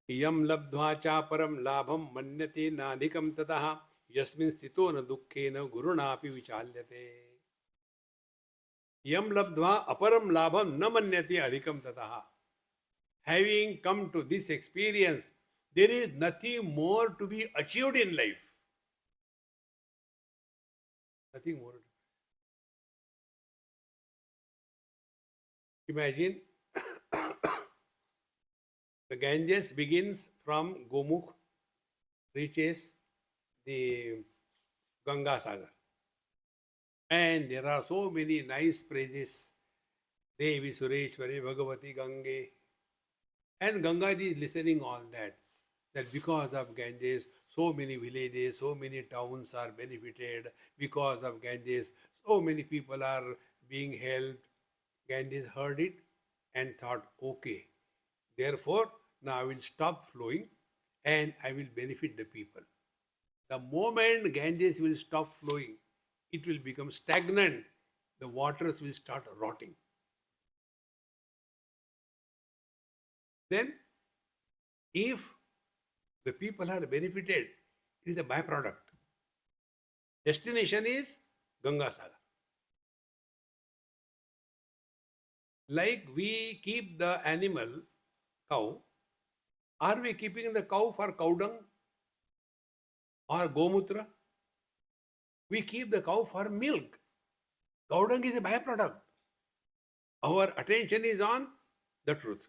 Yam labdhva cha param labham manyate nadhikam tataha. Yasmin sthito na dukkhena guruna api vichalyate. Yam labdhva aparam labham na manyate adhikam tataha. Having come to this experience, there is nothing more to be achieved in life. Nothing more. Imagine the Ganges begins from Gomukh, reaches the Ganga Sagar. And there are so many nice praises. Devi Sureshwari Bhagavati Gange. And Gangaji is listening all that. That because of Ganges, so many villages, so many towns are benefited. Because of Ganges, so many people are being helped. Ganges heard it and thought, okay, therefore, now I will stop flowing and I will benefit the people. The moment Ganges will stop flowing, it will become stagnant. The waters will start rotting. Then, if the people are benefited, it is a byproduct. Destination is Ganga Sagar. Like we keep the animal, cow, are we keeping the cow for cow dung or gomutra? We keep the cow for milk. Cow dung is a byproduct. Our attention is on the truth.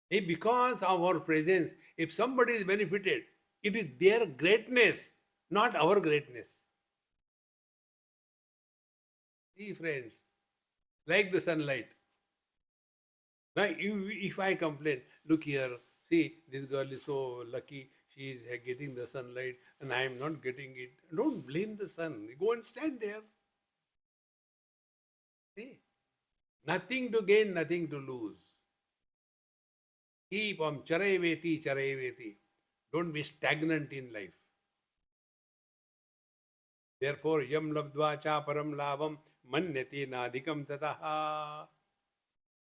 If because of our presence, if somebody is benefited, it is their greatness, not our greatness. See, friends, like the sunlight. Now, if I complain, look here, see, this girl is so lucky, she is getting the sunlight and I am not getting it. Don't blame the sun. Go and stand there. See, nothing to gain, nothing to lose. Keep on charayveti, charayveti. Don't be stagnant in life. Therefore, yam labdva cha param labham manyate nadhikam tataha.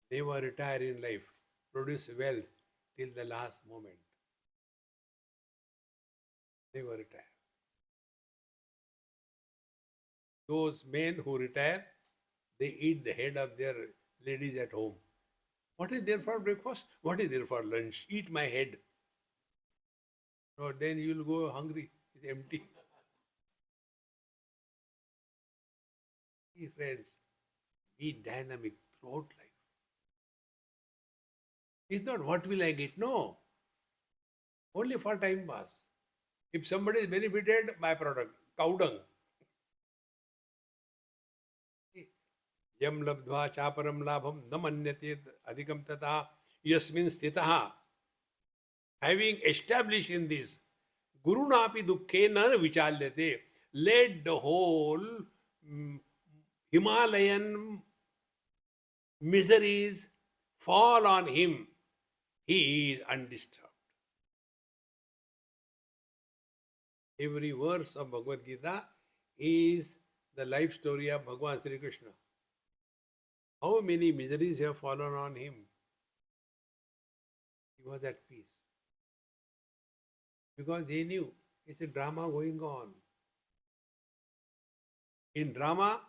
Never retire in life. Produce wealth till the last moment. Never retire. Those men who retire, they eat the head of their ladies at home. What is there for breakfast? What is there for lunch? Eat my head. So then you will go hungry. It's empty. See, friends, be dynamic throughout life. It's not what will I get? No. Only for time pass. If somebody is benefited, byproduct, cow dung. Yam labdva chaparam labham na manyate adhikam tata yasmin sthitaha. Having established in this, Guru napi dukkhe na vichalyate. Let the whole mm, Himalayan miseries fall on him. He is undisturbed. Every verse of Bhagavad Gita is the life story of Bhagavan Sri Krishna. How many miseries have fallen on him? He was at peace. Because he knew it's a drama going on. In drama,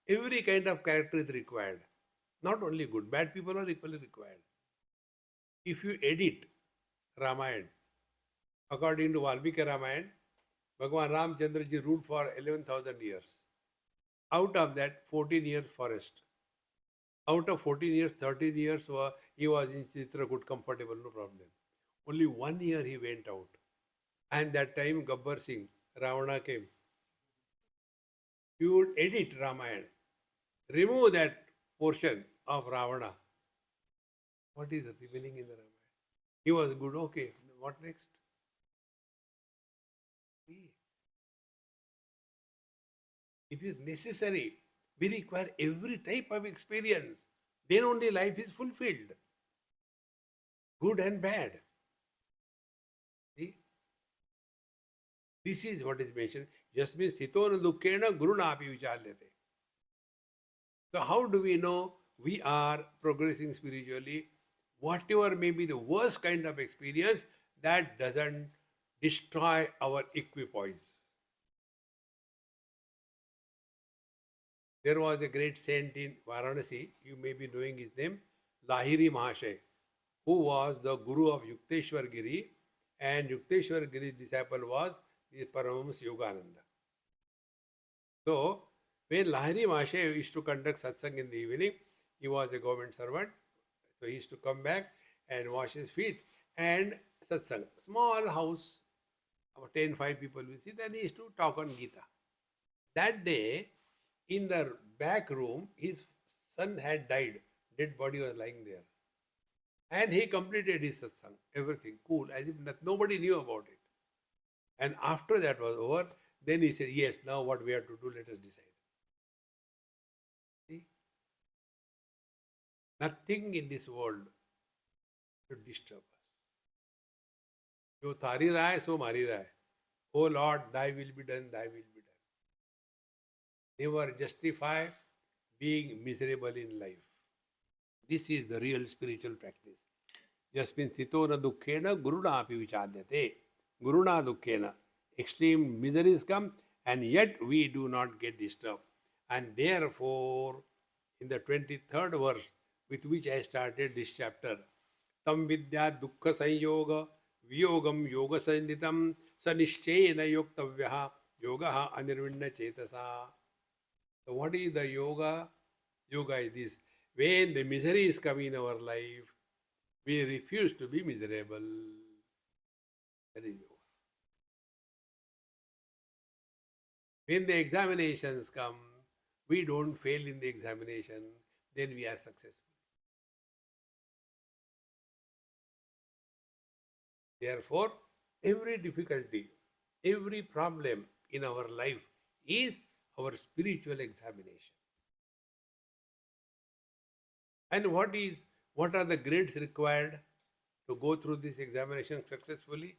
every kind of character is required. Not only good, bad people are equally required. If you edit Ramayana, according to Valmiki Ramayana, Bhagavan Ramchandra ji ruled for 11,000 years. Out of that, 14 years forest. Out of 14 years, 13 years he was in Chitrakoot, comfortable, no problem. Only 1 year he went out. And that time Gabbar Singh, Ravana came. You would edit Ramayana, remove that portion of Ravana. What is the meaning in the Ramayana? He was good, okay. What next? It is necessary. We require every type of experience. Then only life is fulfilled. Good and bad. See? This is what is mentioned. Just means sthitona dukkena guruna api vichalyate. So how do we know we are progressing spiritually? Whatever may be the worst kind of experience, that doesn't destroy our equipoise. There was a great saint in Varanasi, you may be knowing his name, Lahiri Mahashay, who was the guru of Yukteswar Giri, and Yukteswar Giri's disciple was the Paramahamsa Yogananda. So, when Lahiri Mahashay used to conduct satsang in the evening, he was a government servant, so he used to come back and wash his feet and satsang. Small house, about 10-5 people will sit, and he used to talk on Gita. That day, in the back room, his son had died. Dead body was lying there. And he completed his satsang. Everything cool, as if nobody knew about it. And after that was over, then he said, yes, now what we have to do, let us decide. See? Nothing in this world should disturb us. Jo thari raha hai, so mari raha hai. Oh Lord, thy will be done, thy will be done. Never justify being miserable in life. This is the real spiritual practice. Jasmin sthitona dukkhena guruna api vichadyate. Guruna dukkhena. Extreme miseries come, and yet we do not get disturbed. And therefore, in the 23rd verse with which I started this chapter, tam vidya dukkha sanyoga viyogam yoga sanditam sanishchena yoktavyaha yogaha anirvinna chetasa. So what is the yoga? Yoga is this. When the miseries come in our life, we refuse to be miserable. That is yoga. When the examinations come, we don't fail in the examination, then we are successful. Therefore, every difficulty, every problem in our life is our spiritual examination. And what are the grades required to go through this examination successfully?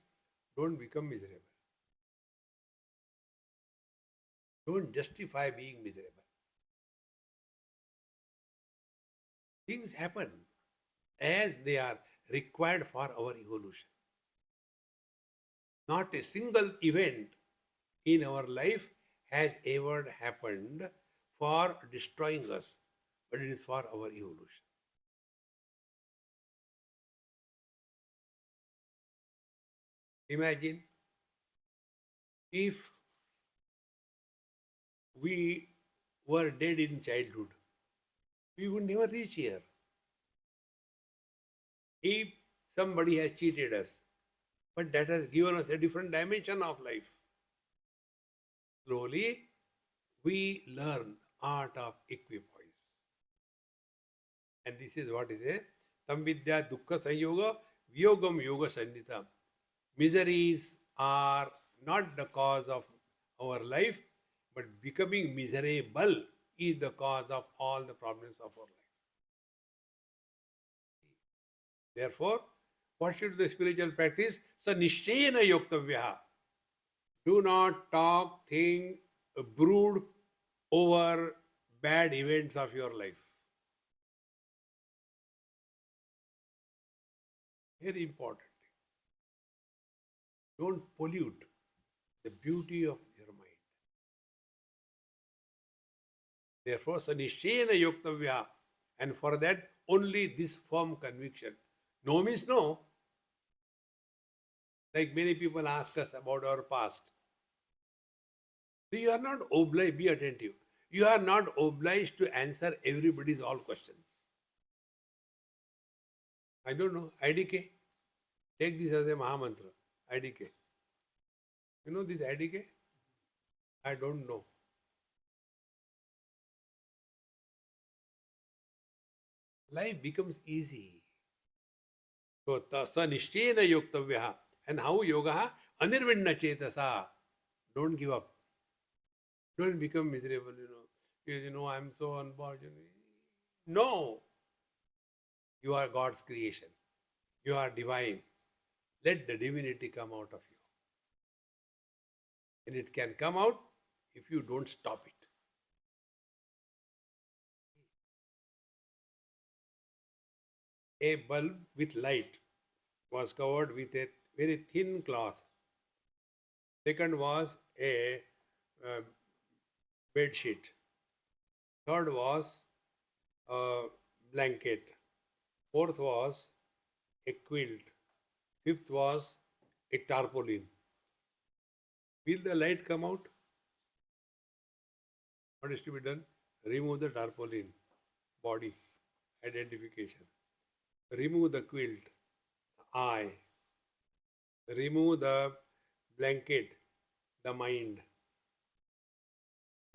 Don't become miserable. Don't justify being miserable. Things happen as they are required for our evolution. Not a single event in our life has ever happened for destroying us, but it is for our evolution. Imagine if we were dead in childhood, we would never reach here. If somebody has cheated us, but that has given us a different dimension of life. Slowly, we learn art of equipoise. And this is what is a tam vidya dukkha sanyoga viyogam yoga sannita. Miseries are not the cause of our life, but becoming miserable is the cause of all the problems of our life. Therefore, what should the spiritual practice? Sa nishchayena yoktavyaha. Do not talk, think, brood over bad events of your life. Very important. Don't pollute the beauty of your mind. Therefore, sanishchena yoktavya. And for that, only this firm conviction. No means no. Like many people ask us about our past. So you are not obliged, be attentive. You are not obliged to answer everybody's all questions. I don't know, IDK. Take this as a Mahamantra. IDK. You know this IDK? I don't know. Life becomes easy. So tasa nishchena yoktavyaha. And how yoga? Anirvinna chetasa. Don't give up. Don't become miserable, I'm so unfortunate. No. You are God's creation. You are divine. Let the divinity come out of you. And it can come out if you don't stop it. A bulb with light was covered with a very thin cloth. Second was a bed sheet. Third was a blanket. Fourth was a quilt. Fifth was a tarpaulin. Will the light come out? What is to be done? Remove the tarpaulin, body, identification. Remove the quilt, eye. Remove the blanket, the mind.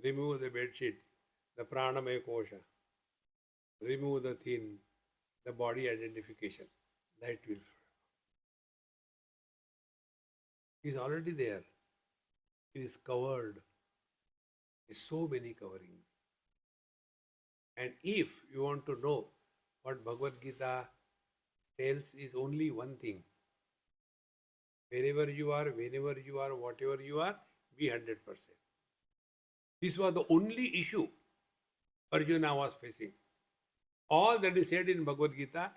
Remove the bedsheet, the pranamaya kosha. Remove the thin, the body identification. Light will. It is already there. It is covered. With so many coverings. And if you want to know what Bhagavad Gita tells is only one thing. Wherever you are, whenever you are, whatever you are, be 100%. This was the only issue Arjuna was facing. All that is said in Bhagavad Gita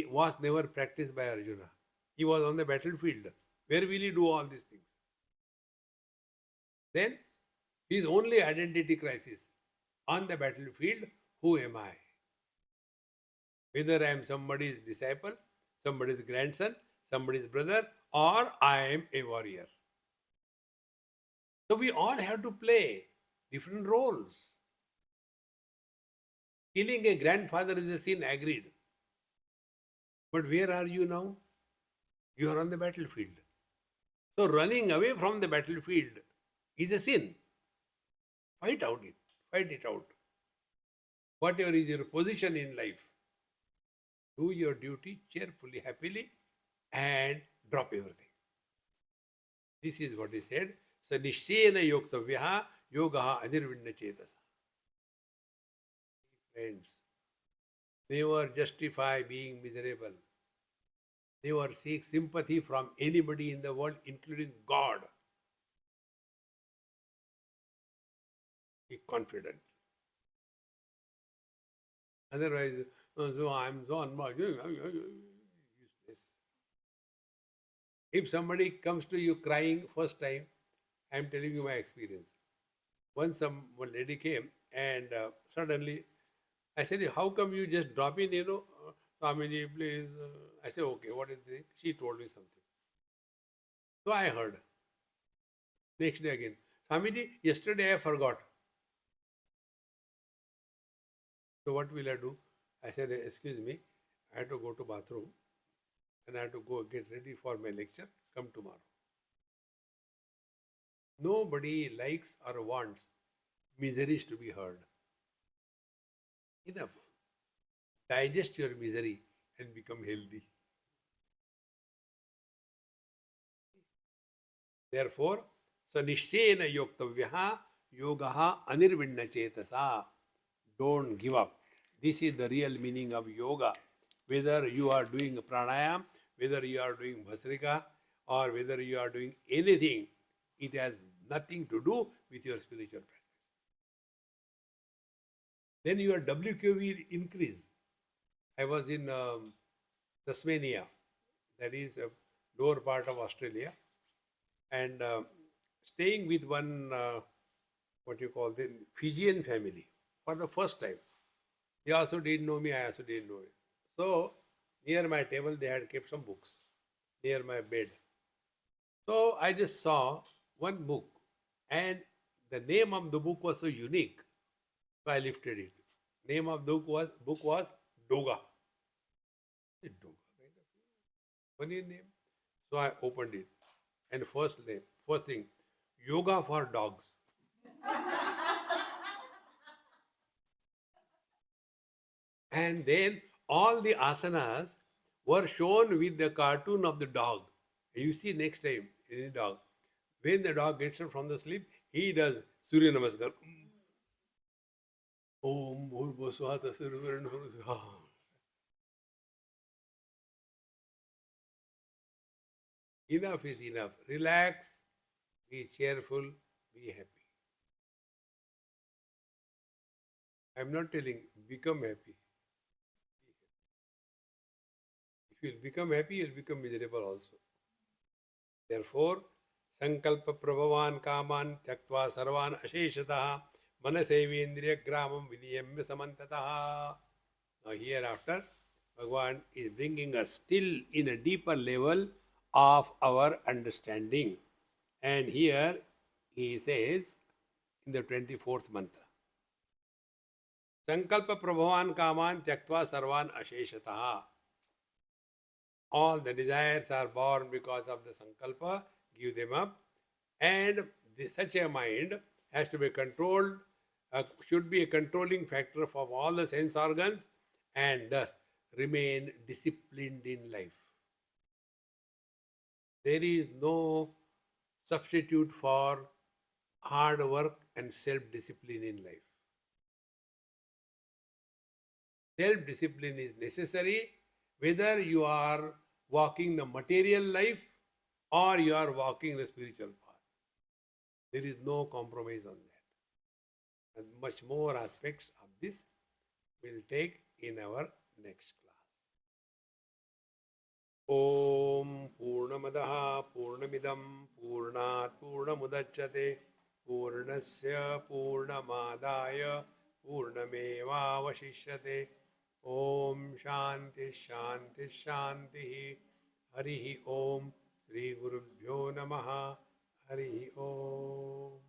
was never practiced by Arjuna. He was on the battlefield. Where will he do all these things? Then his only identity crisis on the battlefield, who am I? Whether I am somebody's disciple, somebody's grandson, somebody's brother, or I am a warrior. So we all have to play different roles. Killing a grandfather is a sin, agreed. But where are you now? You are on the battlefield. So running away from the battlefield is a sin. Fight it out. Whatever is your position in life, do your duty cheerfully, happily, and drop everything. This is what he said. So nishchena yoktavyaha yogaha anirvinna chetasa. Friends, never justify being miserable. Never seek sympathy from anybody in the world, including God. Be confident. Otherwise, so I'm so useless. If somebody comes to you crying first time, I'm telling you my experience. Once one lady came and suddenly I said, how come you just drop in, Swamiji, please. I said, okay, what is it? She told me something. So I heard. Next day again, Swamiji, yesterday I forgot. So what will I do? I said, excuse me, I have to go to bathroom and I have to go get ready for my lecture. Come tomorrow. Nobody likes or wants miseries to be heard. Enough. Digest your misery and become healthy. Therefore, sanishchena yoktavyaha yogaha anirvinna chetasa. Don't give up. This is the real meaning of yoga. Whether you are doing pranayam, whether you are doing bhasrika, or whether you are doing anything, it has nothing to do with your spiritual practice. Then your WQ will increase. I was in Tasmania, that is a lower part of Australia, and staying with one, what you call the Fijian family for the first time. They also didn't know me, I also didn't know it. So, near my table, they had kept some books near my bed. So, I just saw one book, and the name of the book was so unique. So, I lifted it. Name of the book was Doga. I said, Doga, kind of funny name. So, I opened it, and first thing, yoga for dogs. And then all the asanas were shown with the cartoon of the dog. You see next time any dog. When the dog gets up from the sleep, he does Surya Namaskar. Om Bhurvaswata Surya Namaskar. Enough is enough. Relax, be cheerful, be happy. I'm not telling become happy. If you'll become happy, you'll become miserable also. Therefore, Sankalpa Prabhavan Kaman Tyaktva Sarvan Asheshataha Manasevindriya Gramam Viniyamya Samantataha. Now, hereafter, Bhagavan is bringing us still in a deeper level of our understanding. And here he says in the 24th mantra Sankalpa Prabhavan Kaman Tyaktva Sarvan Asheshataha. All the desires are born because of the sankalpa, give them up, and such a mind has to be controlled, should be a controlling factor of all the sense organs, and thus remain disciplined in life. There is no substitute for hard work and self-discipline in life. Self-discipline is necessary whether you are walking the material life or you are walking the spiritual path. There is no compromise on that. And much more aspects of this we'll take in our next class. Om Purnamadaha Purnamidam Purnat Purnamudachyate Purnasya Purnamadaya Purnamevavashishyate Om Shanti Shanti Shanti Harihi Om Sri Gurubhyo Namaha Harihi Om.